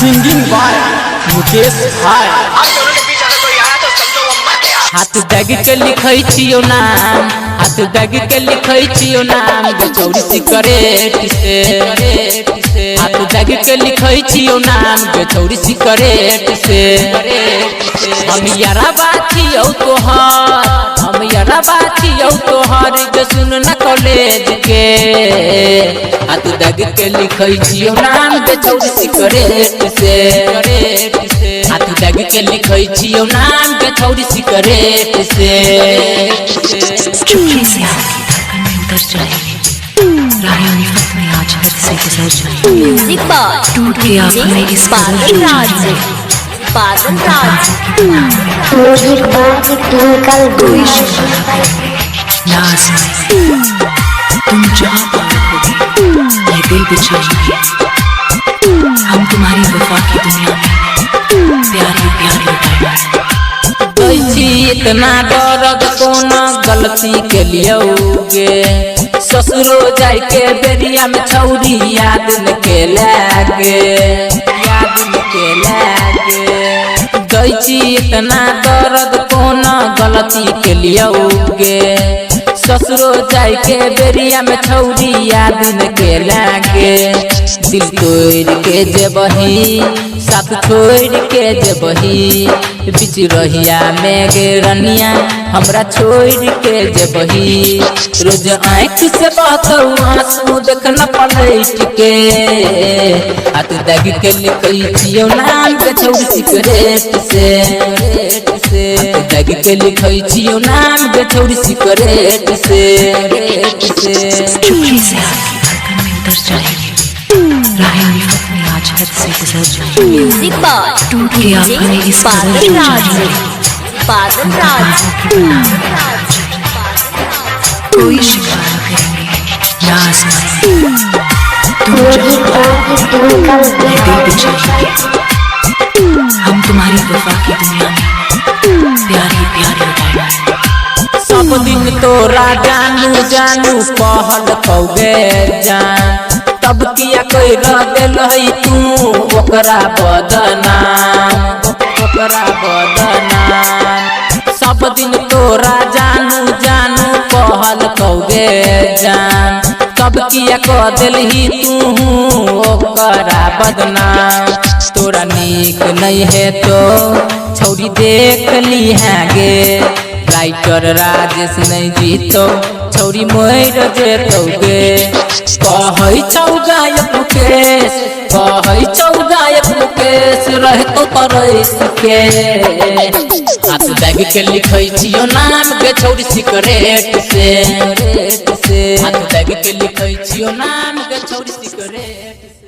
Singing by Mukesh भाई। हाथ दाग के लिखै छियो नाम, हाथ दाग के लिखै छियो नाम बेचौरी सिकरेट से। हाथ दाग के लिखै छियो नाम बेचौरी सिकरेट से। हम यारा बाछियो तोहर, हम यारा बाछियो तोहर जे सुन न कॉलेज के। हाथ दाग के लिखै छियो नाम बेचौरी सिकरेट से। हाथ दाग के लिखै छियो नाम बेचौरी सिकरेट से। चुपके से आपकी धड़कन में उतर जाएगी, राहें उल्फत में आज हद से गुजर जाएगी। म्यूजिक बाय टूट के आंखों में इस बादल राज, बादल राज। म्यूजिक बाय ट्विंकल कोई शिकवा नाज में तुम जहाँ पर रखोगे ये दिल बिछाएंगे। हम तुम्हारी वफा की दुनिया में प्यारी प्यारी लुटाएंगे। इतना दर्द कौन गलती के लियोगे, ससुरो जाय के बेरिया में छौरी याद न के लागे, याद न के लागे। दैची इतना दर्द कौन गलती के लियोगे, ससुरो जाय के बेरिया में छौरी याद न के लागे। दिल तोड़ के जेबही साथ छोड़ के जेबही, बीच रहिया में गे रनिया हमरा छोड़ के जेबही। रोज आँख से बहतौ आंसू देखना पलट के। हाथ दाग के लिखै छियो नाम बेचौरी सिकरेट से। हाथ दाग के लिखै छियो नाम बेचौरी सिकरेट से। चुपके से आपकी धड़कन में उतर जाएगी, राहें उल्फत में आज हद से गुजर जाएगी। म्यूजिक बाय टूट के आंखों में इस बादल राज, बादल राज। कोई शिकवा न करेंगे नाज में तुम जहाँ पर रखोगे ये दिल बिछाएंगे। हम तुम्हारी वफा की दुनिया में प्यारी प्यारी लुटाएंगे। सब दिन तोरा जानू जानू कहल कौगे जान, तब किया कोई रह दिलही तू ओकरा बदनाम, ओकरा बदनाम। सब दिन तोरा जानू जानू कहल कौगे जान, तब किया कह दिलही तू ओकरा बदनाम। तोरा नीक नहीं है तो छौरी देख ली है गे, राइटर राजेश नहीं जीतो छौरी मोर जेतोगे। कहै छौ गायक मुकेश, कहै छौ गायक मुकेश रहतो तरस के। हाथ दाग के लिखै छियो नाम बेचौरी सिकरेट से। हाथ दाग के लिखै छियो नाम बेचौरी सिकरेट से।